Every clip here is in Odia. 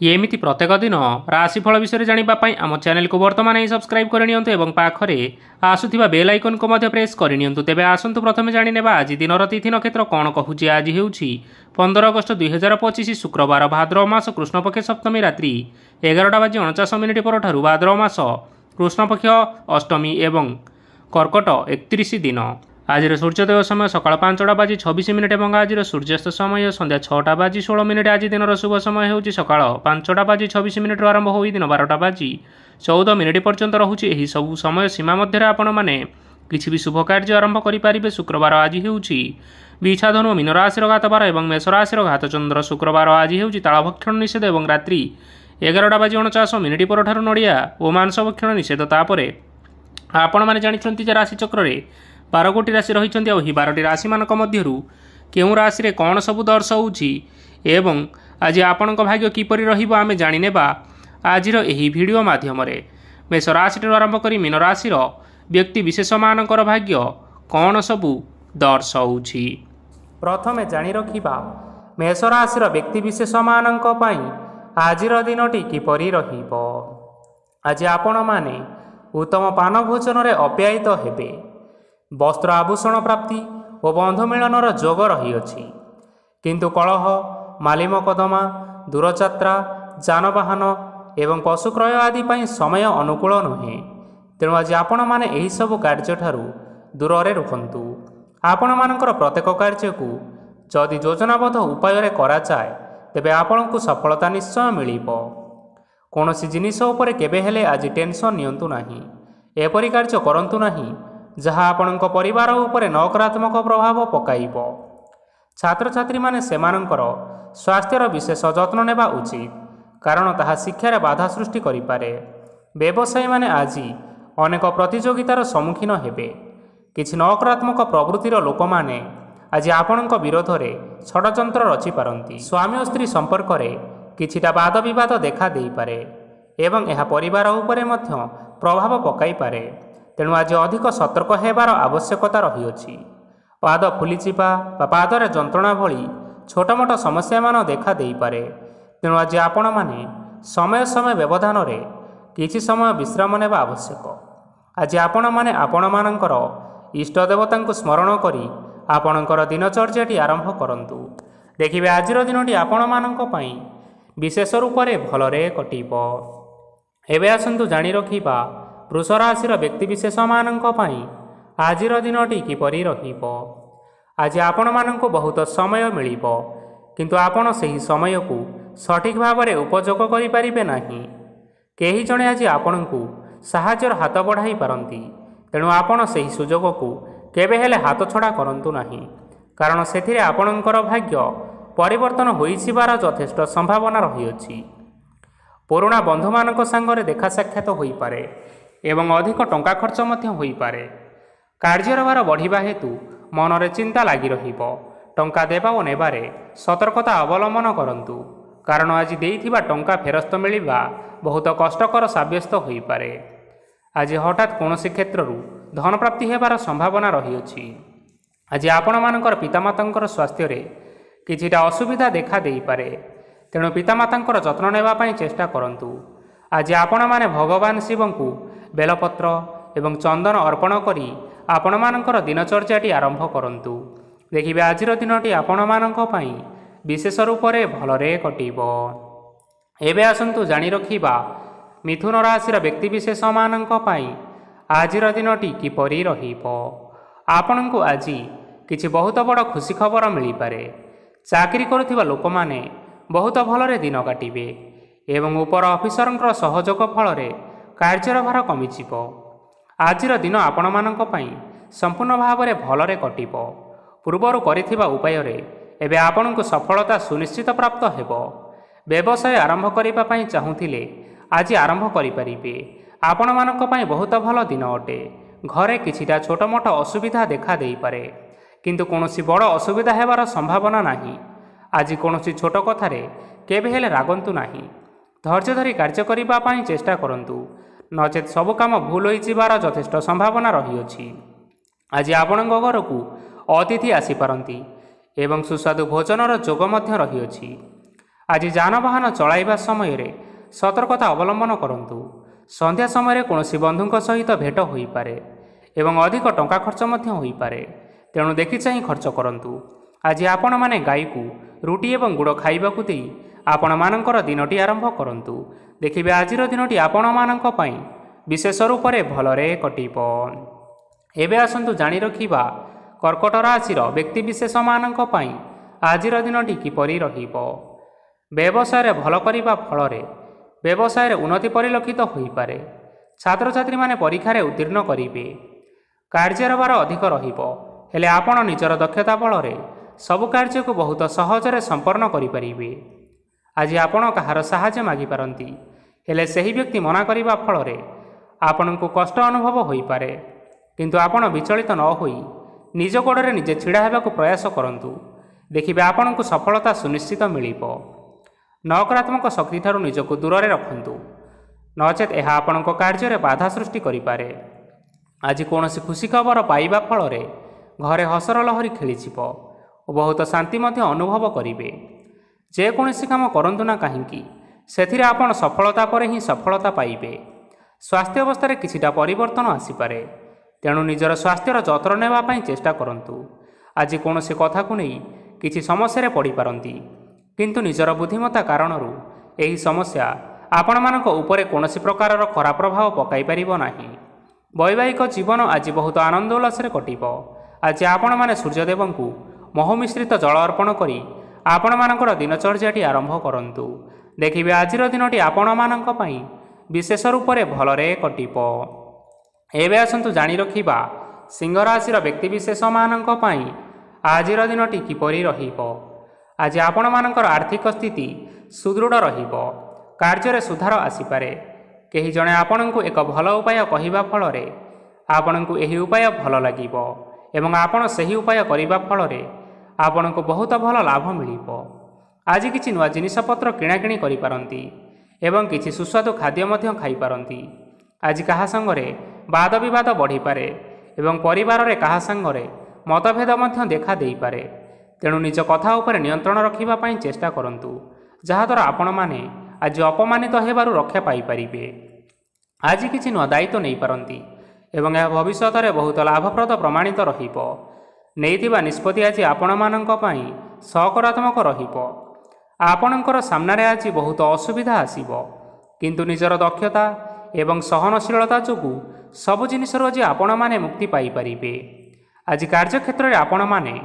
एमिति प्रत्येक दिन राशिफल विषय जानापी आम चैनल को बर्तमान ही सब्सक्राइब करनियंतु एवं पाखरे आसुथिबा बेल आइकन को मध्य प्रेस करनियंतु। तेबे आसंतु प्रथमे जानिनेबा आज दिनर तिथि नक्षत्र कौन कहूछि। आज हेउछि 15 अगस्त 2025 शुक्रवार भाद्रव मास कृष्णपक्ष सप्तमी रात्रि 11:49 परठारु भाद्रव मास कृष्णपक्ष अष्टमी एवं कर्कट 31 दिन। आज सूर्योदय समय सकाल 5:26 और आज सूर्यास्त समय संध्या 6:16। आज दिन शुभ समय होउछि सकाल 5:26 आरंभ हो दिन 12:14 पर्यंत रहुछि। एही सब समय सीमा मध्य आपण माने किछि भी शुभ कार्य आरंभ करि पारिबे। शुक्रवार आज हेउछि विषाधनु मीन राशि घातबार एवं मेष राशि घात चंद्र। शुक्रवार आज हेउछि तालभक्षण निषेध एवं रात्रि 11:49 परठारु नड़िया और मांस भक्षण निषेध। तापरे आपण माने जानिछंती जे राशि चक्र रे 12 गोटी राशि रही। 12टी राशि मानक मध्यरु केउ राशि रे कौन सबु दर्शाउछि एवं आज आपणक भाग्य किपरि रहिबो आमे जानिनेबा आजिर एही भिडियो माध्यम रे। मेष राशि आरंभ करी मीन राशि व्यक्ति विशेष मानकर भाग्य कौन सबु दर्शाउछि। प्रथमे जानि रखिबा मेष राशि व्यक्ति विशेष मानक पई आजिर दिनटी किपरि रहिबो। आज आपण माने उत्तम पान भोजन रे अप्यायित हेबे। वस्त्र आभूषण प्राप्ति और बंधु मिलनर जोग रही। किंतु कलह मालिमकदमा दूरयात्रा जानवाहन एवं पशु क्रय आदि पर समय अनुकूल नुहे। तेणु आज आपण माने एही सब कार्य ठारू दूर रे रुहंतु। आपण मानकर प्रत्येक कार्य को जदि योजनाबद्ध उपाय रे करा जाए तेबे आपण को सफलता निश्चय मिलिबो। कोनोसी जिनिस उपरे केबे हेले आज टेंशन नियंतु नाही। एपरि कार्य करंतु नाही जहाँ आपणक परिवार उपरे नकारात्मक प्रभाव पकाइब। छात्र छात्री माने सेमानंकर स्वास्थ्यर विशेष जत्न नेबा उचित, कारण ताहा शिक्षार बाधा सृष्टि करिपारे। व्यवसायी माने आज अनेक प्रतियोगितार सम्मुखीन हेबे। किछि नकारात्मक प्रवृत्तिर लोक माने आज आपणक विरोध रे षडयंत्र रचि पारंती। स्वामी और स्त्री संपर्क रे किछिटा वाद विवाद देखा देई पारे एवं एहा परिवार उपरे मध्य प्रभाव पकाई पारे। तेणु आज अधिक सतर्क हेबार आवश्यकता रही। पाद फुलीचिपा पादरे जंत्रणा भली छोट मोट समस्या मान देखा देई पारे। तेणु आज आपण माने समय समय व्यवधान रे किछि समय विश्राम नेबा आवश्यक। आज आपण माने आपण मानकर इष्ट देवता स्मरण करी आपणकर दिनचर्याटी आरंभ करंतु। देखिबे आजिर दिनटी आपण मानक पई विशेष रूप से भलरे कटिबो। एबे आसंतु जानि रखिबा वृष राशि व्यक्ति विशेष मानक पई आजिर दिनटी किपरि रहिबो। आज आपण मानक बहुत समय मिलिबो, किंतु आपण सही समय को सठिक भाव में उपयोग करि परिबे नाही। केही जणे आज आपणकु साहाय्यर हाथ बढ़ाई पारंती। तेणु आपण सही सुजोग को केबे हेले हाथ छड़ा करंतु नाही, कारण सेथिरे आपणकर भाग्य परिवर्तन होइसिबार यथेष्ट संभावना रही। पुराणा बंधु मानक संगरे देखा साक्षात होई पारे एवं अधिक टंका खर्च मध्य होई पारे। कार्यर भार बढ़िबा हेतु मनरे चिंता लगी रहिबो। टंका देबा और नेबारे सतर्कता अवलंबन करंतु, कारण आज देइथिबा टंका फेरस्त मिलिबा बहुत कष्टकर साब्यस्त होई पारे। आज हठात कोनोसी क्षेत्ररु धन प्राप्ति हेबार संभावना रही। आज आपण मानकर पितामातांकर स्वास्थ्य रे किछिटा असुविधा देखा देई पारे। तेणु पितामातांकर जत्न नेबा पई चेष्टा करंतु। आज आपण माने भगवान शिव को बेलपत्र एवं चंदन अर्पण करी आपण मानकर दिनचर्याटी आरंभ करंतु। देखिबे आजिर दिनटी आपण मानक पई विशेष रूप से भलरे कटिबो। एबे आसंतु जानि रखिबा मिथुन राशि व्यक्ति विशेष मानक पई आजिर दिनटी किपरि रहिबो। आपणको आज किछि बहुत बड़ खुशी खबर मिली पारे। चाकरी करुथिबा लोक माने बहुत भलरे दिन काटिबे एवं उपर ऑफिसरंकर सहयोग फल कार्यर भार कमिजिबो। आजिर दिन आपण मानक पई संपूर्ण भाव में भलरे कटिबो। पूर्वरु करिथिबा उपाय रे एबे आपणको सफलता सुनिश्चित प्राप्त हेबो। व्यवसाय आरंभ करिबा पई चाहुथिले आज आरंभ करि परिबे। आपण मानक पई बहुत भल दिन अटे। घरे किछिटा छोट मोट असुविधा देखा देई पारे, किंतु कोनोसी बड़ असुविधा हेबार संभावना नाही। आज कोनोसी छोट कथारे केबे हेले रागंतु नाही। धैर्य धरी कार्य करिबा पई चेष्टा करंतु, नचेत सबु काम भूल होइजिबार यथेष्ट संभावना रही। आज आपणक घर को अतिथि आसी पारंती एवं सुस्वादु भोजनर जोग मध्य रही। ଆଜି ଯାନବାହନ ଚଳାଇବା ସମୟରେ ସତର୍କତା ଅବଲମ୍ବନ କରନ୍ତୁ। ସନ୍ଧ୍ୟା ସମୟରେ କୌଣସି ବନ୍ଧୁଙ୍କ ସହିତ ଭେଟ ହୋଇପାରେ ଏବଂ ଅଧିକ ଟଙ୍କା ଖର୍ଚ୍ଚ ମଧ୍ୟ ହୋଇପାରେ, ତେଣୁ ଦେଖିଚାହିଁ ଖର୍ଚ୍ଚ କରନ୍ତୁ। ଆଜି ଆପଣମାନେ ଗାଈକୁ ରୁଟି ଏବଂ ଗୁଡ଼ ଖାଇବାକୁ ଦେଇ ଆପଣମାନଙ୍କର ଦିନଟି ଆରମ୍ଭ କରନ୍ତୁ। ଦେଖିବେ ଆଜିର ଦିନଟି ଆପଣମାନଙ୍କ ପାଇଁ ବିଶେଷ ରୂପରେ ଭଲରେ କଟିବ। ଏବେ ଆସନ୍ତୁ ଜାଣି ରଖିବା କର୍କଟ ରାଶିର ବ୍ୟକ୍ତିବିଶେଷମାନଙ୍କ ପାଇଁ ଆଜିର ଦିନଟି କିପରି ରହିବ। ବ୍ୟବସାୟରେ ଭଲ କରିବା ଫଳରେ ବ୍ୟବସାୟରେ ଉନ୍ନତି ପରିଲକ୍ଷିତ ହୋଇପାରେ। ଛାତ୍ରଛାତ୍ରୀମାନେ ପରୀକ୍ଷାରେ ଉତ୍ତୀର୍ଣ୍ଣ କରିବେ। କାର୍ଯ୍ୟର ଭାର ଅଧିକ ରହିବ, ହେଲେ ଆପଣ ନିଜର ଦକ୍ଷତା ବଳରେ ସବୁ କାର୍ଯ୍ୟକୁ ବହୁତ ସହଜରେ ସମ୍ପନ୍ନ କରିପାରିବେ। ଆଜି ଆପଣ କାହାର ସାହାଯ୍ୟ ମାଗିପାରନ୍ତି, ହେଲେ ସେହି ବ୍ୟକ୍ତି ମନା କରିବା ଫଳରେ ଆପଣଙ୍କୁ କଷ୍ଟ ଅନୁଭବ ହୋଇପାରେ। କିନ୍ତୁ ଆପଣ ବିଚଳିତ ନ ହୋଇ ନିଜ ଗୋଡ଼ରେ ନିଜେ ଛିଡ଼ା ହେବାକୁ ପ୍ରୟାସ କରନ୍ତୁ। ଦେଖିବେ ଆପଣଙ୍କୁ ସଫଳତା ସୁନିଶ୍ଚିତ ମିଳିବ। ନକାରାତ୍ମକ ଶକ୍ତିଠାରୁ ନିଜକୁ ଦୂରରେ ରଖନ୍ତୁ, ନଚେତ୍ ଏହା ଆପଣଙ୍କ କାର୍ଯ୍ୟରେ ବାଧା ସୃଷ୍ଟି କରିପାରେ। ଆଜି କୌଣସି ଖୁସି ଖବର ପାଇବା ଫଳରେ ଘରେ ହସର ଲହରୀ ଖେଳିଯିବ ଓ ବହୁତ ଶାନ୍ତି ମଧ୍ୟ ଅନୁଭବ କରିବେ। ଯେକୌଣସି କାମ କରନ୍ତୁ ନା କାହିଁକି, ସେଥିରେ ଆପଣ ସଫଳତା ପରେ ହିଁ ସଫଳତା ପାଇବେ। ସ୍ୱାସ୍ଥ୍ୟ ଅବସ୍ଥାରେ କିଛିଟା ପରିବର୍ତ୍ତନ ଆସିପାରେ, ତେଣୁ ନିଜର ସ୍ୱାସ୍ଥ୍ୟର ଯତ୍ନ ନେବା ପାଇଁ ଚେଷ୍ଟା କରନ୍ତୁ। ଆଜି କୌଣସି କଥାକୁ ନେଇ କିଛି ସମସ୍ୟାରେ ପଡ଼ିପାରନ୍ତି, କିନ୍ତୁ ନିଜର ବୁଦ୍ଧିମତ୍ତା କାରଣରୁ ଏହି ସମସ୍ୟା ଆପଣମାନଙ୍କ ଉପରେ କୌଣସି ପ୍ରକାରର ଖରାପ ପ୍ରଭାବ ପକାଇ ପାରିବ ନାହିଁ। ବୈବାହିକ ଜୀବନ ଆଜି ବହୁତ ଆନନ୍ଦ ଉଲ୍ଲାସରେ କଟିବ। ଆଜି ଆପଣମାନେ ସୂର୍ଯ୍ୟଦେବଙ୍କୁ ମହୁ ମିଶ୍ରିତ ଜଳ ଅର୍ପଣ କରି ଆପଣମାନଙ୍କର ଦିନଚର୍ଯ୍ୟାଟି ଆରମ୍ଭ କରନ୍ତୁ। ଦେଖିବେ ଆଜିର ଦିନଟି ଆପଣମାନଙ୍କ ପାଇଁ ବିଶେଷ ରୂପରେ ଭଲରେ କଟିବ। ଏବେ ଆସନ୍ତୁ ଜାଣି ରଖିବା ସିଂହ ରାଶିର ବ୍ୟକ୍ତିବିଶେଷମାନଙ୍କ ପାଇଁ ଆଜିର ଦିନଟି କିପରି ରହିବ। ଆଜି ଆପଣମାନଙ୍କର ଆର୍ଥିକ ସ୍ଥିତି ସୁଦୃଢ଼ ରହିବ। କାର୍ଯ୍ୟରେ ସୁଧାର ଆସିପାରେ। କେହି ଜଣେ ଆପଣଙ୍କୁ ଏକ ଭଲ ଉପାୟ କହିବା ଫଳରେ ଆପଣଙ୍କୁ ଏହି ଉପାୟ ଭଲ ଲାଗିବ ଏବଂ ଆପଣ ସେହି ଉପାୟ କରିବା ଫଳରେ ଆପଣଙ୍କୁ ବହୁତ ଭଲ ଲାଭ ମିଳିବ। ଆଜି କିଛି ନୂଆ ଜିନିଷପତ୍ର କିଣାକିଣି କରିପାରନ୍ତି ଏବଂ କିଛି ସୁସ୍ୱାଦୁ ଖାଦ୍ୟ ମଧ୍ୟ ଖାଇପାରନ୍ତି। ଆଜି କାହା ସାଙ୍ଗରେ ବାଦ ବିବାଦ ବଢ଼ିପାରେ ଏବଂ ପରିବାରରେ କାହା ସାଙ୍ଗରେ ମତଭେଦ ମଧ୍ୟ ଦେଖା ଦେଇପାରେ। ତେଣୁ ନିଜ କଥା ଉପରେ ନିୟନ୍ତ୍ରଣ ରଖିବା ପାଇଁ ଚେଷ୍ଟା କରନ୍ତୁ, ଯାହାଦ୍ୱାରା ଆପଣମାନେ ଆଜି ଅପମାନିତ ହେବାରୁ ରକ୍ଷା ପାଇପାରିବେ। ଆଜି କିଛି ନୂଆ ଦାୟିତ୍ୱ ନେଇପାରନ୍ତି ଏବଂ ଏହା ଭବିଷ୍ୟତରେ ବହୁତ ଲାଭପ୍ରଦ ପ୍ରମାଣିତ ରହିବ। ନେଇଥିବା ନିଷ୍ପତ୍ତି ଆଜି ଆପଣମାନଙ୍କ ପାଇଁ ସକାରାତ୍ମକ ରହିବ। ଆପଣଙ୍କର ସାମ୍ନାରେ ଆଜି ବହୁତ ଅସୁବିଧା ଆସିବ, କିନ୍ତୁ ନିଜର ଦକ୍ଷତା ଏବଂ ସହନଶୀଳତା ଯୋଗୁଁ ସବୁ ଜିନିଷରୁ ଆଜି ଆପଣମାନେ ମୁକ୍ତି ପାଇପାରିବେ। ଆଜି କାର୍ଯ୍ୟକ୍ଷେତ୍ରରେ ଆପଣମାନେ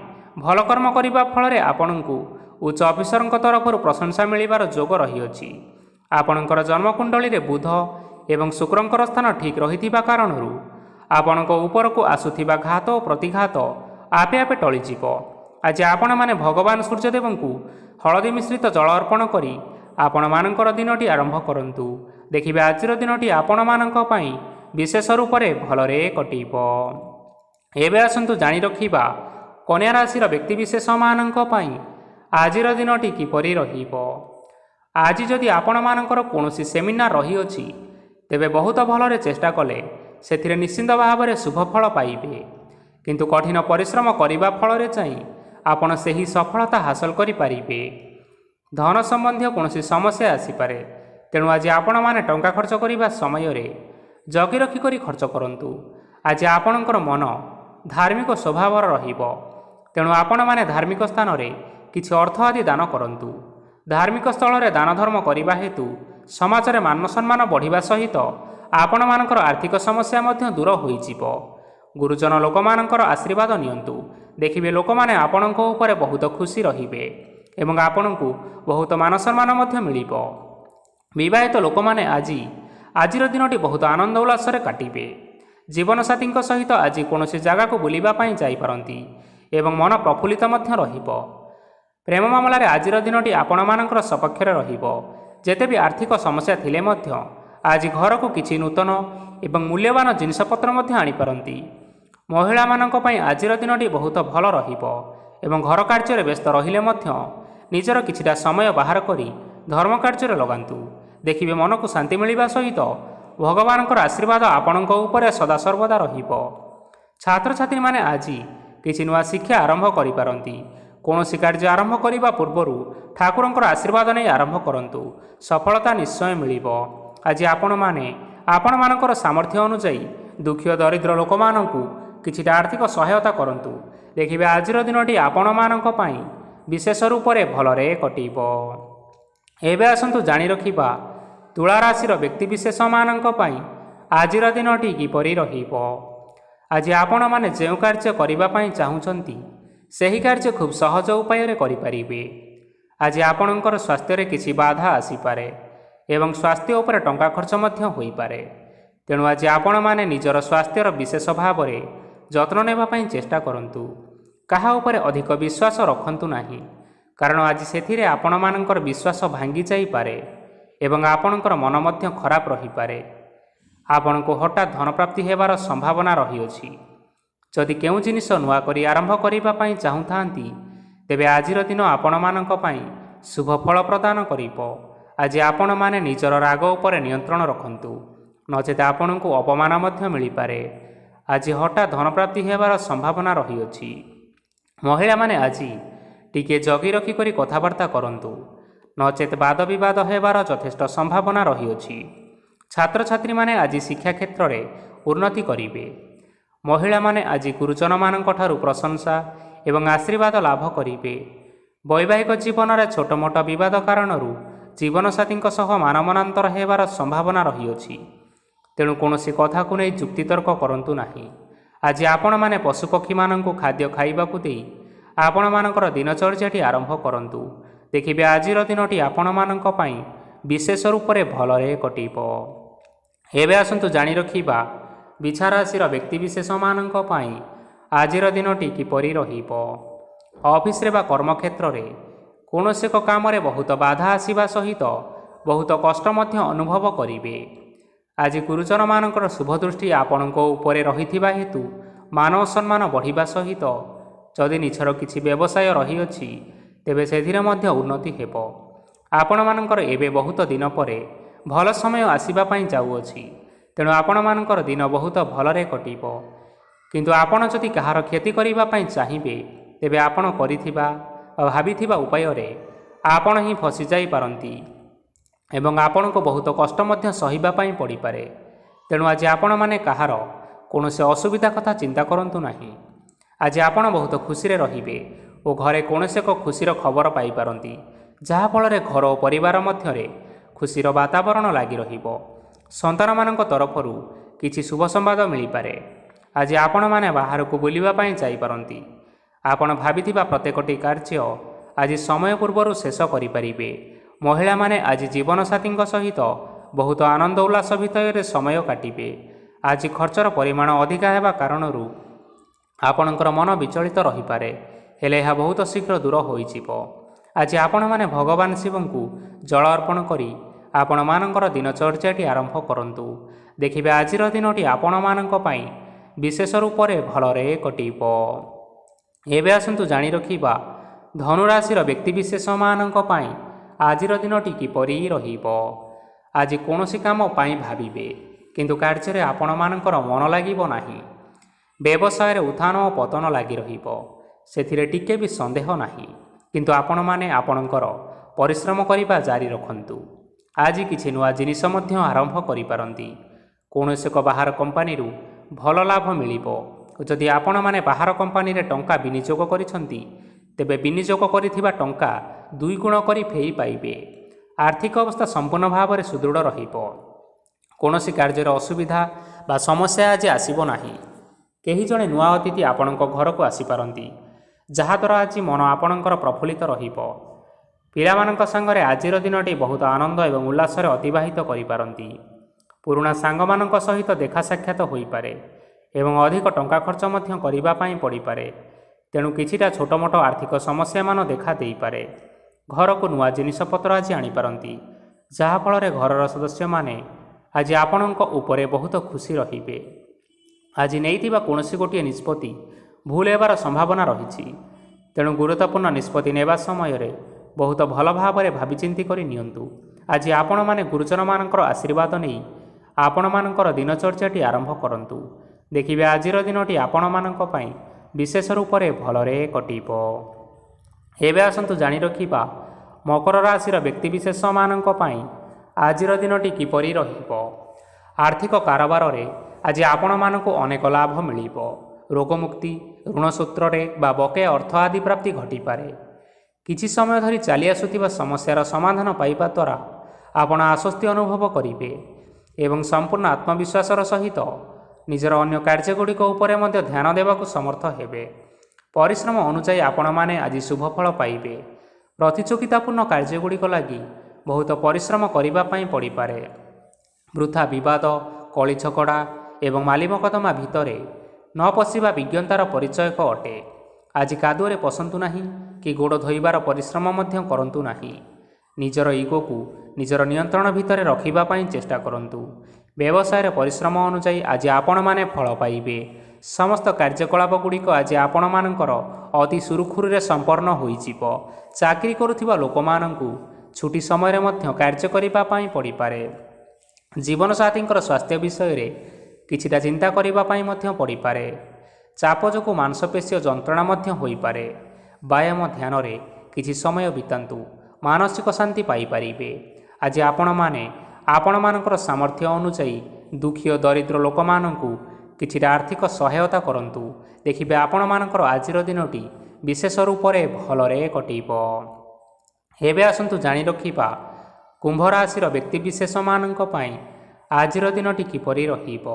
ଭଲ କର୍ମ କରିବା ଫଳରେ ଆପଣଙ୍କୁ ଉଚ୍ଚ ଅଫିସରଙ୍କ ତରଫରୁ ପ୍ରଶଂସା ମିଳିବାର ଯୋଗ ରହିଅଛି। ଆପଣଙ୍କର ଜନ୍ମକୁଣ୍ଡଳୀରେ ବୁଧ ଏବଂ ଶୁକ୍ରଙ୍କର ସ୍ଥାନ ଠିକ୍ ରହିଥିବା କାରଣରୁ ଆପଣଙ୍କ ଉପରକୁ ଆସୁଥିବା ଘାତ ଓ ପ୍ରତିଘାତ ଆପେ ଆପେ ଟଳିଯିବ। ଆଜି ଆପଣମାନେ ଭଗବାନ ସୂର୍ଯ୍ୟଦେବଙ୍କୁ ହଳଦୀ ମିଶ୍ରିତ ଜଳ ଅର୍ପଣ କରି ଆପଣମାନଙ୍କର ଦିନଟି ଆରମ୍ଭ କରନ୍ତୁ। ଦେଖିବେ ଆଜିର ଦିନଟି ଆପଣମାନଙ୍କ ପାଇଁ ବିଶେଷ ରୂପରେ ଭଲରେ କଟିବ। ଏବେ ଆସନ୍ତୁ ଜାଣି ରଖିବା କନ୍ୟା ରାଶିର ବ୍ୟକ୍ତିବିଶେଷମାନଙ୍କ ପାଇଁ ଆଜିର ଦିନଟି କିପରି ରହିବ। ଆଜି ଯଦି ଆପଣମାନଙ୍କର କୌଣସି ସେମିନାର ରହିଅଛି, ତେବେ ବହୁତ ଭଲରେ ଚେଷ୍ଟା କଲେ ସେଥିରେ ନିଶ୍ଚିନ୍ତ ଭାବରେ ଶୁଭ ଫଳ ପାଇବେ। କିନ୍ତୁ କଠିନ ପରିଶ୍ରମ କରିବା ଫଳରେ ଯାଇ ଆପଣ ସେହି ସଫଳତା ହାସଲ କରିପାରିବେ। ଧନ ସମ୍ବନ୍ଧୀୟ କୌଣସି ସମସ୍ୟା ଆସିପାରେ, ତେଣୁ ଆଜି ଆପଣମାନେ ଟଙ୍କା ଖର୍ଚ୍ଚ କରିବା ସମୟରେ ଜଗି ରଖି କରି ଖର୍ଚ୍ଚ କରନ୍ତୁ। ଆଜି ଆପଣଙ୍କର ମନ ଧାର୍ମିକ ସ୍ୱଭାବର ରହିବ, ତେଣୁ ଆପଣମାନେ ଧାର୍ମିକ ସ୍ଥାନରେ କିଛି ଅର୍ଥ ଆଦି ଦାନ କରନ୍ତୁ। ଧାର୍ମିକ ସ୍ଥଳରେ ଦାନ ଧର୍ମ କରିବା ହେତୁ ସମାଜରେ ମାନ ସମ୍ମାନ ବଢ଼ିବା ସହିତ ଆପଣମାନଙ୍କର ଆର୍ଥିକ ସମସ୍ୟା ମଧ୍ୟ ଦୂର ହୋଇଯିବ। ଗୁରୁଜନ ଲୋକମାନଙ୍କର ଆଶୀର୍ବାଦ ନିଅନ୍ତୁ। ଦେଖିବେ ଲୋକମାନେ ଆପଣଙ୍କ ଉପରେ ବହୁତ ଖୁସି ରହିବେ ଏବଂ ଆପଣଙ୍କୁ ବହୁତ ମାନ ସମ୍ମାନ ମଧ୍ୟ ମିଳିବ। ବିବାହିତ ଲୋକମାନେ ଆଜିର ଦିନଟି ବହୁତ ଆନନ୍ଦ ଉଲ୍ଲାସରେ କାଟିବେ। ଜୀବନସାଥୀଙ୍କ ସହିତ ଆଜି କୌଣସି ଜାଗାକୁ ବୁଲିବା ପାଇଁ ଯାଇପାରନ୍ତି ଏବଂ ମନ ପ୍ରଫୁଲ୍ଲିତ ମଧ୍ୟ ରହିବ। ପ୍ରେମ ମାମଲାରେ ଆଜିର ଦିନଟି ଆପଣମାନଙ୍କର ସପକ୍ଷରେ ରହିବ। ଯେତେ ବି ଆର୍ଥିକ ସମସ୍ୟା ଥିଲେ ମଧ୍ୟ ଆଜି ଘରକୁ କିଛି ନୂତନ ଏବଂ ମୂଲ୍ୟବାନ ଜିନିଷପତ୍ର ମଧ୍ୟ ଆଣିପାରନ୍ତି। ମହିଳାମାନଙ୍କ ପାଇଁ ଆଜିର ଦିନଟି ବହୁତ ଭଲ ରହିବ ଏବଂ ଘର କାର୍ଯ୍ୟରେ ବ୍ୟସ୍ତ ରହିଲେ ମଧ୍ୟ ନିଜର କିଛିଟା ସମୟ ବାହାର କରି ଧର୍ମ କାର୍ଯ୍ୟରେ ଲଗାନ୍ତୁ। ଦେଖିବେ ମନକୁ ଶାନ୍ତି ମିଳିବା ସହିତ ଭଗବାନଙ୍କର ଆଶୀର୍ବାଦ ଆପଣଙ୍କ ଉପରେ ସଦାସର୍ବଦା ରହିବ। ଛାତ୍ରଛାତ୍ରୀମାନେ ଆଜି କିଛି ନୂଆ ଶିକ୍ଷା ଆରମ୍ଭ କରିପାରନ୍ତି। କୌଣସି କାର୍ଯ୍ୟ ଆରମ୍ଭ କରିବା ପୂର୍ବରୁ ଠାକୁରଙ୍କର ଆଶୀର୍ବାଦ ନେଇ ଆରମ୍ଭ କରନ୍ତୁ, ସଫଳତା ନିଶ୍ଚୟ ମିଳିବ। ଆଜି ଆପଣମାନଙ୍କର ସାମର୍ଥ୍ୟ ଅନୁଯାୟୀ ଦୁଃଖୀ ଓ ଦରିଦ୍ର ଲୋକମାନଙ୍କୁ କିଛିଟା ଆର୍ଥିକ ସହାୟତା କରନ୍ତୁ। ଦେଖିବେ ଆଜିର ଦିନଟି ଆପଣମାନଙ୍କ ପାଇଁ ବିଶେଷ ରୂପରେ ଭଲରେ କଟିବ। ଏବେ ଆସନ୍ତୁ ଜାଣି ରଖିବା ତୁଳା ରାଶିର ବ୍ୟକ୍ତିବିଶେଷମାନଙ୍କ ପାଇଁ ଆଜିର ଦିନଟି କିପରି ରହିବ। ଆଜି ଆପଣମାନେ ଯେଉଁ କାର୍ଯ୍ୟ କରିବା ପାଇଁ ଚାହୁଁଛନ୍ତି ସେହି କାର୍ଯ୍ୟ ଖୁବ୍ ସହଜ ଉପାୟରେ କରିପାରିବେ। ଆଜି ଆପଣଙ୍କର ସ୍ୱାସ୍ଥ୍ୟରେ କିଛି ବାଧା ଆସିପାରେ ଏବଂ ସ୍ୱାସ୍ଥ୍ୟ ଉପରେ ଟଙ୍କା ଖର୍ଚ୍ଚ ମଧ୍ୟ ହୋଇପାରେ। ତେଣୁ ଆଜି ଆପଣମାନେ ନିଜର ସ୍ୱାସ୍ଥ୍ୟର ବିଶେଷ ଭାବରେ ଯତ୍ନ ନେବା ପାଇଁ ଚେଷ୍ଟା କରନ୍ତୁ। କାହା ଉପରେ ଅଧିକ ବିଶ୍ୱାସ ରଖନ୍ତୁ ନାହିଁ, କାରଣ ଆଜି ସେଥିରେ ଆପଣମାନଙ୍କର ବିଶ୍ୱାସ ଭାଙ୍ଗି ଯାଇପାରେ ଏବଂ ଆପଣଙ୍କର ମନ ମଧ୍ୟ ଖରାପ ରହିପାରେ। ଆପଣଙ୍କୁ ହଠାତ୍ ଧନପ୍ରାପ୍ତି ହେବାର ସମ୍ଭାବନା ରହିଅଛି। ଯଦି କେଉଁ ଜିନିଷ ନୂଆ କରି ଆରମ୍ଭ କରିବା ପାଇଁ ଚାହୁଁଥାନ୍ତି, ତେବେ ଆଜିର ଦିନ ଆପଣମାନଙ୍କ ପାଇଁ ଶୁଭ ଫଳ ପ୍ରଦାନ କରିବ। ଆଜି ଆପଣମାନେ ନିଜର ରାଗ ଉପରେ ନିୟନ୍ତ୍ରଣ ରଖନ୍ତୁ, ନଚେତ ଆପଣଙ୍କୁ ଅପମାନ ମଧ୍ୟ ମିଳିପାରେ। ଆଜି ହଠାତ୍ ଧନପ୍ରାପ୍ତି ହେବାର ସମ୍ଭାବନା ରହିଅଛି। ମହିଳାମାନେ ଆଜି ଟିକିଏ ଜଗି ରଖିକରି କଥାବାର୍ତ୍ତା କରନ୍ତୁ, ନଚେତ ବାଦ ବିବାଦ ହେବାର ଯଥେଷ୍ଟ ସମ୍ଭାବନା ରହିଅଛି। ଛାତ୍ରଛାତ୍ରୀମାନେ ଆଜି ଶିକ୍ଷା କ୍ଷେତ୍ରରେ ଉନ୍ନତି କରିବେ। ମହିଳାମାନେ ଆଜି ଗୁରୁଜନମାନଙ୍କ ଠାରୁ ପ୍ରଶଂସା ଏବଂ ଆଶୀର୍ବାଦ ଲାଭ କରିବେ। ବୈବାହିକ ଜୀବନରେ ଛୋଟ ମୋଟ ବିବାଦ କାରଣରୁ ଜୀବନସାଥୀଙ୍କ ସହ ମାନମନାନ୍ତର ହେବାର ସମ୍ଭାବନା ରହିଅଛି। ତେଣୁ କୌଣସି କଥାକୁ ନେଇ ଯୁକ୍ତିତର୍କ କରନ୍ତୁ ନାହିଁ। ଆଜି ଆପଣମାନେ ପଶୁପକ୍ଷୀମାନଙ୍କୁ ଖାଦ୍ୟ ଖାଇବାକୁ ଦେଇ ଆପଣମାନଙ୍କର ଦିନଚର୍ଯ୍ୟାଟି ଆରମ୍ଭ କରନ୍ତୁ। ଦେଖିବେ ଆଜିର ଦିନଟି ଆପଣମାନଙ୍କ ପାଇଁ ବିଶେଷ ରୂପରେ ଭଲରେ କଟିବ। ଏବେ ଆସନ୍ତୁ ଜାଣି ରଖିବା ବିଛା ରାଶିର ବ୍ୟକ୍ତିବିଶେଷମାନଙ୍କ ପାଇଁ ଆଜିର ଦିନଟି କିପରି ରହିବ। ଅଫିସରେ ବା କର୍ମକ୍ଷେତ୍ରରେ କୌଣସି ଏକ କାମରେ ବହୁତ ବାଧା ଆସିବା ସହିତ ବହୁତ କଷ୍ଟ ମଧ୍ୟ ଅନୁଭବ କରିବେ। ଆଜି ଗୁରୁଜନମାନଙ୍କର ଶୁଭଦୃଷ୍ଟି ଆପଣଙ୍କ ଉପରେ ରହିଥିବା ହେତୁ ମାନ ଓ ସମ୍ମାନ ବଢ଼ିବା ସହିତ ଯଦି ନିଜର କିଛି ବ୍ୟବସାୟ ରହିଅଛି, ତେବେ ସେଥିରେ ମଧ୍ୟ ଉନ୍ନତି ହେବ। ଆପଣମାନଙ୍କର ଏବେ ବହୁତ ଦିନ ପରେ ଭଲ ସମୟ ଆସିବା ପାଇଁ ଯାଉଅଛି। ତେଣୁ ଆପଣମାନଙ୍କର ଦିନ ବହୁତ ଭଲରେ କଟିବ। କିନ୍ତୁ ଆପଣ ଯଦି କାହାର କ୍ଷତି କରିବା ପାଇଁ ଚାହିଁବେ, ତେବେ ଆପଣ କରିଥିବା ବା ଭାବିଥିବା ଉପାୟରେ ଆପଣ ହିଁ ଫସିଯାଇପାରନ୍ତି ଏବଂ ଆପଣଙ୍କୁ ବହୁତ କଷ୍ଟ ମଧ୍ୟ ସହିବା ପାଇଁ ପଡ଼ିପାରେ। ତେଣୁ ଆଜି ଆପଣମାନେ କାହାର କୌଣସି ଅସୁବିଧା କଥା ଚିନ୍ତା କରନ୍ତୁ ନାହିଁ। ଆଜି ଆପଣ ବହୁତ ଖୁସିରେ ରହିବେ ଓ ଘରେ କୌଣସି ଏକ ଖୁସିର ଖବର ପାଇପାରନ୍ତି, ଯାହାଫଳରେ ଘର ଓ ପରିବାର ମଧ୍ୟରେ ଖୁସିର ବାତାବରଣ ଲାଗି ରହିବ। ସନ୍ତାନମାନଙ୍କ ତରଫରୁ କିଛି ଶୁଭ ସମ୍ବାଦ ମିଳିପାରେ। ଆଜି ଆପଣମାନେ ବାହାରକୁ ବୁଲିବା ପାଇଁ ଯାଇପାରନ୍ତି। ଆପଣ ଭାବିଥିବା ପ୍ରତ୍ୟେକଟି କାର୍ଯ୍ୟ ଆଜି ସମୟ ପୂର୍ବରୁ ଶେଷ କରିପାରିବେ। ମହିଳାମାନେ ଆଜି ଜୀବନସାଥୀଙ୍କ ସହିତ ବହୁତ ଆନନ୍ଦ ଉଲ୍ଲାସ ଭିତରେ ସମୟ କାଟିବେ। ଆଜି ଖର୍ଚ୍ଚର ପରିମାଣ ଅଧିକା ହେବା କାରଣରୁ ଆପଣଙ୍କର ମନ ବିଚଳିତ ରହିପାରେ, ହେଲେ ଏହା ବହୁତ ଶୀଘ୍ର ଦୂର ହୋଇଯିବ। ଆଜି ଆପଣମାନେ ଭଗବାନ ଶିବଙ୍କୁ ଜଳ ଅର୍ପଣ କରି ଆପଣମାନଙ୍କର ଦିନଚର୍ଯ୍ୟାଟି ଆରମ୍ଭ କରନ୍ତୁ। ଦେଖିବେ ଆଜିର ଦିନଟି ଆପଣମାନଙ୍କ ପାଇଁ ବିଶେଷ ରୂପରେ ଭଲରେ କଟିବ। ଏବେ ଆସନ୍ତୁ ଜାଣି ରଖିବା ଧନୁରାଶିର ବ୍ୟକ୍ତିବିଶେଷମାନଙ୍କ ପାଇଁ ଆଜିର ଦିନଟି କିପରି ରହିବ। ଆଜି କୌଣସି କାମ ପାଇଁ ଭାବିବେ, କିନ୍ତୁ କାର୍ଯ୍ୟରେ ଆପଣମାନଙ୍କର ମନ ଲାଗିବ ନାହିଁ। ବ୍ୟବସାୟରେ ଉତ୍ଥାନ ଓ ପତନ ଲାଗି ରହିବ, ସେଥିରେ ଟିକେ ବି ସନ୍ଦେହ ନାହିଁ। କିନ୍ତୁ ଆପଣମାନେ ଆପଣଙ୍କର ପରିଶ୍ରମ କରିବା ଜାରି ରଖନ୍ତୁ। ଆଜି କିଛି ନୂଆ ଜିନିଷ ମଧ୍ୟ ଆରମ୍ଭ କରିପାରନ୍ତି। କୌଣସି ଏକ ବାହାର କମ୍ପାନୀରୁ ଭଲ ଲାଭ ମିଳିବ। ଯଦି ଆପଣମାନେ ବାହାର କମ୍ପାନୀରେ ଟଙ୍କା ବିନିଯୋଗ କରିଛନ୍ତି, ତେବେ ବିନିଯୋଗ କରିଥିବା ଟଙ୍କା 2 ଗୁଣ କରି ଫେରି ପାଇବେ। ଆର୍ଥିକ ଅବସ୍ଥା ସମ୍ପୂର୍ଣ୍ଣ ଭାବରେ ସୁଦୃଢ଼ ରହିବ। କୌଣସି କାର୍ଯ୍ୟରେ ଅସୁବିଧା ବା ସମସ୍ୟା ଆଜି ଆସିବ ନାହିଁ। କେହି ଜଣେ ନୂଆ ଅତିଥି ଆପଣଙ୍କ ଘରକୁ ଆସିପାରନ୍ତି, ଯାହାଦ୍ୱାରା ଆଜି ମନ ଆପଣଙ୍କର ପ୍ରଫୁଲ୍ଲିତ ରହିବ। ପିଲାମାନଙ୍କ ସାଙ୍ଗରେ ଆଜିର ଦିନଟି ବହୁତ ଆନନ୍ଦ ଏବଂ ଉଲ୍ଲାସରେ ଅତିବାହିତ କରିପାରନ୍ତି। ପୁରୁଣା ସାଙ୍ଗମାନଙ୍କ ସହିତ ଦେଖା ସାକ୍ଷାତ ହୋଇପାରେ ଏବଂ ଅଧିକ ଟଙ୍କା ଖର୍ଚ୍ଚ ମଧ୍ୟ କରିବା ପାଇଁ ପଡ଼ିପାରେ। ତେଣୁ କିଛିଟା ଛୋଟମୋଟ ଆର୍ଥିକ ସମସ୍ୟାମାନ ଦେଖା ଦେଇପାରେ। ଘରକୁ ନୂଆ ଜିନିଷପତ୍ର ଆଜି ଆଣିପାରନ୍ତି, ଯାହାଫଳରେ ଘରର ସଦସ୍ୟମାନେ ଆଜି ଆପଣଙ୍କ ଉପରେ ବହୁତ ଖୁସି ରହିବେ। ଆଜି ନେଇଥିବା କୌଣସି ଗୋଟିଏ ନିଷ୍ପତ୍ତି ଭୁଲ ହେବାର ସମ୍ଭାବନା ରହିଛି। ତେଣୁ ଗୁରୁତ୍ୱପୂର୍ଣ୍ଣ ନିଷ୍ପତ୍ତି ନେବା ସମୟରେ ବହୁତ ଭଲ ଭାବରେ ଭାବିଚିନ୍ତି କରି ନିଅନ୍ତୁ। ଆଜି ଆପଣମାନେ ଗୁରୁଜନମାନଙ୍କର ଆଶୀର୍ବାଦ ନେଇ ଆପଣମାନଙ୍କର ଦିନଚର୍ଯ୍ୟାଟି ଆରମ୍ଭ କରନ୍ତୁ। ଦେଖିବେ ଆଜିର ଦିନଟି ଆପଣମାନଙ୍କ ପାଇଁ ବିଶେଷ ରୂପରେ ଭଲରେ କଟିବ। ଏବେ ଆସନ୍ତୁ ଜାଣି ରଖିବା ମକର ରାଶିର ବ୍ୟକ୍ତିବିଶେଷମାନଙ୍କ ପାଇଁ ଆଜିର ଦିନଟି କିପରି ରହିବ। ଆର୍ଥିକ କାରବାରରେ ଆଜି ଆପଣମାନଙ୍କୁ ଅନେକ ଲାଭ ମିଳିବ। ରୋଗମୁକ୍ତି, ଋଣ ସୂତ୍ରରେ ବା ବକେୟା ଅର୍ଥ ଆଦି ପ୍ରାପ୍ତି ଘଟିପାରେ। କିଛି ସମୟ ଧରି ଚାଲି ଆସୁଥିବା ସମସ୍ୟାର ସମାଧାନ ପାଇବା ଦ୍ୱାରା ଆପଣ ଆଶ୍ୱସ୍ତି ଅନୁଭବ କରିବେ ଏବଂ ସମ୍ପୂର୍ଣ୍ଣ ଆତ୍ମବିଶ୍ୱାସର ସହିତ ନିଜର ଅନ୍ୟ କାର୍ଯ୍ୟଗୁଡ଼ିକ ଉପରେ ମଧ୍ୟ ଧ୍ୟାନ ଦେବାକୁ ସମର୍ଥ ହେବେ। ପରିଶ୍ରମ ଅନୁଯାୟୀ ଆପଣମାନେ ଆଜି ଶୁଭଫଳ ପାଇବେ। ପ୍ରତିଯୋଗିତାପୂର୍ଣ୍ଣ କାର୍ଯ୍ୟଗୁଡ଼ିକ ଲାଗି ବହୁତ ପରିଶ୍ରମ କରିବା ପାଇଁ ପଡ଼ିପାରେ। ବୃଥା ବିବାଦ, କଳି ଝଗଡ଼ା ଏବଂ ମାଲିମକଦ୍ଦମା ଭିତରେ ନ ପଶିବା ବିଜ୍ଞତାର ପରିଚୟକ ଅଟେ। ଆଜି କାଦୁଅରେ ପଶନ୍ତୁ ନାହିଁ କି ଗୋଡ଼ ଧୋଇବାର ପରିଶ୍ରମ ମଧ୍ୟ କରନ୍ତୁ ନାହିଁ। ନିଜର ଇଗୋକୁ ନିଜର ନିୟନ୍ତ୍ରଣ ଭିତରେ ରଖିବା ପାଇଁ ଚେଷ୍ଟା କରନ୍ତୁ। ବ୍ୟବସାୟରେ ପରିଶ୍ରମ ଅନୁଯାୟୀ ଆଜି ଆପଣମାନେ ଫଳ ପାଇବେ। ସମସ୍ତ କାର୍ଯ୍ୟକଳାପଗୁଡ଼ିକ ଆଜି ଆପଣମାନଙ୍କର ଅତି ସୁରୁଖୁରୁରେ ସମ୍ପନ୍ନ ହୋଇଯିବ। ଚାକିରି କରୁଥିବା ଲୋକମାନଙ୍କୁ ଛୁଟି ସମୟରେ ମଧ୍ୟ କାର୍ଯ୍ୟ କରିବା ପାଇଁ ପଡ଼ିପାରେ। ଜୀବନସାଥୀଙ୍କର ସ୍ୱାସ୍ଥ୍ୟ ବିଷୟରେ କିଛିଟା ଚିନ୍ତା କରିବା ପାଇଁ ମଧ୍ୟ ପଡ଼ିପାରେ। ଚାପ ଯୋଗୁଁ ମାଂସପେଶୀୟ ଯନ୍ତ୍ରଣା ମଧ୍ୟ ହୋଇପାରେ। ବ୍ୟାୟାମ ଧ୍ୟାନରେ କିଛି ସମୟ ବିତାନ୍ତୁ, ମାନସିକ ଶାନ୍ତି ପାଇପାରିବେ। ଆଜି ଆପଣମାନେ ଆପଣମାନଙ୍କର ସାମର୍ଥ୍ୟ ଅନୁଯାୟୀ ଦୁଃଖୀ ଓ ଦରିଦ୍ର ଲୋକମାନଙ୍କୁ କିଛିଟା ଆର୍ଥିକ ସହାୟତା କରନ୍ତୁ। ଦେଖିବେ ଆପଣମାନଙ୍କର ଆଜିର ଦିନଟି ବିଶେଷ ରୂପରେ ଭଲରେ କଟିବ। ଏବେ ଆସନ୍ତୁ ଜାଣି ରଖିବା କୁମ୍ଭ ରାଶିର ବ୍ୟକ୍ତିବିଶେଷମାନଙ୍କ ପାଇଁ ଆଜିର ଦିନଟି କିପରି ରହିବ।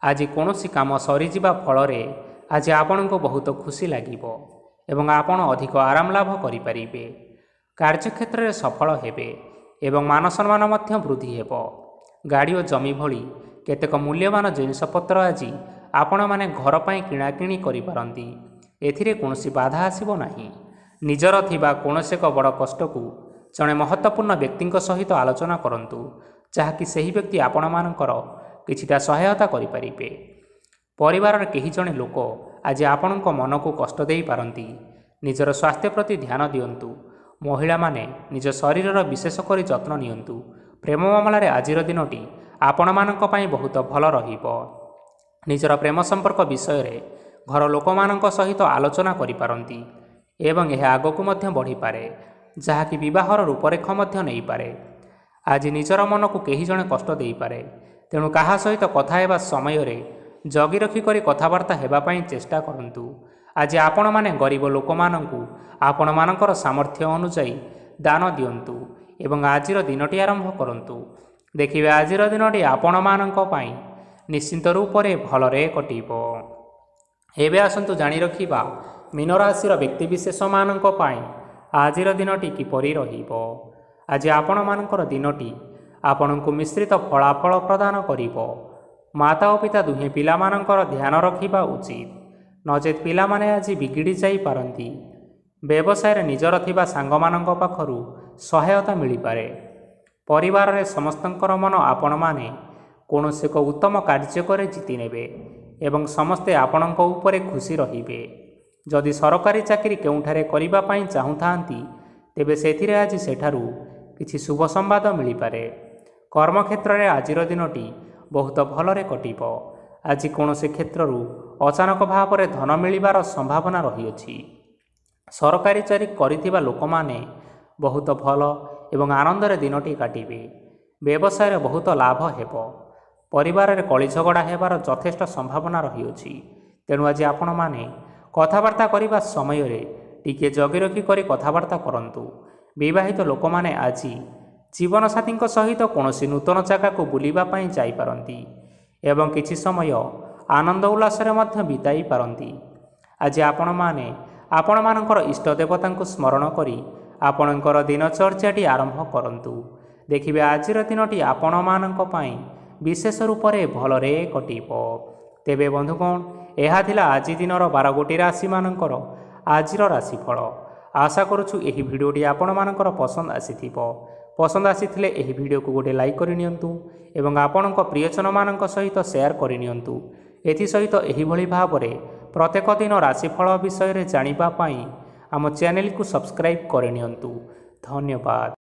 ଆଜି କୌଣସି କାମ ସରିଯିବା ଫଳରେ ଆଜି ଆପଣଙ୍କୁ ବହୁତ ଖୁସି ଲାଗିବ ଏବଂ ଆପଣ ଅଧିକ ଆରାମ ଲାଭ କରିପାରିବେ। କାର୍ଯ୍ୟକ୍ଷେତ୍ରରେ ସଫଳ ହେବେ ଏବଂ ମାନସମ୍ମାନ ମଧ୍ୟ ବୃଦ୍ଧି ହେବ। ଗାଡ଼ି ଓ ଜମି ଭଳି କେତେକ ମୂଲ୍ୟବାନ ଜିନିଷପତ୍ର ଆଜି ଆପଣମାନେ ଘର ପାଇଁ କିଣାକିଣି କରିପାରନ୍ତି। ଏଥିରେ କୌଣସି ବାଧା ଆସିବ ନାହିଁ। ନିଜର ଥିବା କୌଣସି ଏକ ବଡ଼ କଷ୍ଟକୁ ଜଣେ ମହତ୍ତ୍ୱପୂର୍ଣ୍ଣ ବ୍ୟକ୍ତିଙ୍କ ସହିତ ଆଲୋଚନା କରନ୍ତୁ, ଯାହାକି ସେହି ବ୍ୟକ୍ତି ଆପଣମାନଙ୍କର କିଛିଟା ସହାୟତା କରିପାରିବେ। ପରିବାରର କେହି ଜଣେ ଲୋକ ଆଜି ଆପଣଙ୍କ ମନକୁ କଷ୍ଟ ଦେଇପାରନ୍ତି। ନିଜର ସ୍ୱାସ୍ଥ୍ୟ ପ୍ରତି ଧ୍ୟାନ ଦିଅନ୍ତୁ। ମହିଳାମାନେ ନିଜ ଶରୀରର ବିଶେଷ କରି ଯତ୍ନ ନିଅନ୍ତୁ। ପ୍ରେମ ମାମଲାରେ ଆଜିର ଦିନଟି ଆପଣମାନଙ୍କ ପାଇଁ ବହୁତ ଭଲ ରହିବ। ନିଜର ପ୍ରେମ ସମ୍ପର୍କ ବିଷୟରେ ଘର ଲୋକମାନଙ୍କ ସହିତ ଆଲୋଚନା କରିପାରନ୍ତି ଏବଂ ଏହା ଆଗକୁ ମଧ୍ୟ ବଢ଼ିପାରେ, ଯାହାକି ବିବାହର ରୂପରେଖ ମଧ୍ୟ ନେଇପାରେ। ଆଜି ନିଜର ମନକୁ କେହି ଜଣେ କଷ୍ଟ ଦେଇପାରେ, ତେଣୁ କାହା ସହିତ କଥା ହେବା ସମୟରେ ଜଗି ରଖି କରି କଥାବାର୍ତ୍ତା ହେବା ପାଇଁ ଚେଷ୍ଟା କରନ୍ତୁ। ଆଜି ଆପଣମାନେ ଗରିବ ଲୋକମାନଙ୍କୁ ଆପଣମାନଙ୍କର ସାମର୍ଥ୍ୟ ଅନୁଯାୟୀ ଦାନ ଦିଅନ୍ତୁ ଏବଂ ଆଜିର ଦିନଟି ଆରମ୍ଭ କରନ୍ତୁ। ଦେଖିବେ ଆଜିର ଦିନଟି ଆପଣମାନଙ୍କ ପାଇଁ ନିଶ୍ଚିନ୍ତ ରୂପରେ ଭଲରେ କଟିବ। ଏବେ ଆସନ୍ତୁ ଜାଣି ରଖିବା ମୀନ ରାଶିର ବ୍ୟକ୍ତିବିଶେଷମାନଙ୍କ ପାଇଁ ଆଜିର ଦିନଟି କିପରି ରହିବ। ଆଜି ଆପଣମାନଙ୍କର ଦିନଟି ଆପଣଙ୍କୁ ମିଶ୍ରିତ ଫଳାଫଳ ପ୍ରଦାନ କରିବ। ମାତା ଓ ପିତା ଦୁହେଁ ପିଲାମାନଙ୍କର ଧ୍ୟାନ ରଖିବା ଉଚିତ, ନଚେତ୍ ପିଲାମାନେ ଆଜି ବିଗିଡ଼ି ଯାଇପାରନ୍ତି। ବ୍ୟବସାୟରେ ନିଜର ଥିବା ସାଙ୍ଗମାନଙ୍କ ପାଖରୁ ସହାୟତା ମିଳିପାରେ। ପରିବାରରେ ସମସ୍ତଙ୍କର ମନ ଆପଣମାନେ କୌଣସି ଏକ ଉତ୍ତମ କାର୍ଯ୍ୟ କରି ଜିତି ନେବେ ଏବଂ ସମସ୍ତେ ଆପଣଙ୍କ ଉପରେ ଖୁସି ରହିବେ। ଯଦି ସରକାରୀ ଚାକିରି କେଉଁଠାରେ କରିବା ପାଇଁ ଚାହୁଁଥାନ୍ତି, ତେବେ ସେଥିରେ ଆଜି ସେଠାରୁ କିଛି ଶୁଭ ସମ୍ବାଦ ମିଳିପାରେ। କର୍ମକ୍ଷେତ୍ରରେ ଆଜିର ଦିନଟି ବହୁତ ଭଲରେ କଟିବ। ଆଜି କୌଣସି କ୍ଷେତ୍ରରୁ ଅଚାନକ ଭାବରେ ଧନ ମିଳିବାର ସମ୍ଭାବନା ରହିଅଛି। ସରକାରୀ ଚାକିରି କରିଥିବା ଲୋକମାନେ ବହୁତ ଭଲ ଏବଂ ଆନନ୍ଦରେ ଦିନଟି କାଟିବେ। ବ୍ୟବସାୟରେ ବହୁତ ଲାଭ ହେବ। ପରିବାରରେ କଳି ଝଗଡ଼ା ହେବାର ଯଥେଷ୍ଟ ସମ୍ଭାବନା ରହିଅଛି, ତେଣୁ ଆଜି ଆପଣମାନେ କଥାବାର୍ତ୍ତା କରିବା ସମୟରେ ଟିକିଏ ଜଗି ରଖି କରି କଥାବାର୍ତ୍ତା କରନ୍ତୁ। ବିବାହିତ ଲୋକମାନେ ଆଜି ଜୀବନସାଥୀଙ୍କ ସହିତ କୌଣସି ନୂତନ ଜାଗାକୁ ବୁଲିବା ପାଇଁ ଯାଇପାରନ୍ତି ଏବଂ କିଛି ସମୟ ଆନନ୍ଦ ଉଲ୍ଲାସରେ ମଧ୍ୟ ବିତାଇ ପାରନ୍ତି। ଆଜି ଆପଣମାନେ ଆପଣମାନଙ୍କର ଇଷ୍ଟ ଦେବତାଙ୍କୁ ସ୍ମରଣ କରି ଆପଣଙ୍କର ଦିନଚର୍ଯ୍ୟାଟି ଆରମ୍ଭ କରନ୍ତୁ। ଦେଖିବେ ଆଜିର ଦିନଟି ଆପଣମାନଙ୍କ ପାଇଁ ବିଶେଷ ରୂପରେ ଭଲରେ କଟିବ। ତେବେ ବନ୍ଧୁଗଣ, ଏହା ଥିଲା ଆଜି ଦିନର 12ଗୋଟି ରାଶିମାନଙ୍କର ଆଜିର ରାଶିଫଳ। ଆଶା କରୁଛୁ ଏହି ଭିଡ଼ିଓଟି ଆପଣମାନଙ୍କର ପସନ୍ଦ ଆସିଥିବ। ପସନ୍ଦ ଆସିଥିଲେ ଏହି ଭିଡ଼ିଓକୁ ଗୋଟିଏ ଲାଇକ୍ କରିନିଅନ୍ତୁ ଏବଂ ଆପଣଙ୍କ ପ୍ରିୟଜନମାନଙ୍କ ସହିତ ସେୟାର କରିନିଅନ୍ତୁ। ଏଥିସହିତ ଏହିଭଳି ଭାବରେ ପ୍ରତ୍ୟେକ ଦିନ ରାଶିଫଳ ବିଷୟରେ ଜାଣିବା ପାଇଁ ଆମ ଚ୍ୟାନେଲକୁ ସବସ୍କ୍ରାଇବ୍ କରିନିଅନ୍ତୁ। ଧନ୍ୟବାଦ।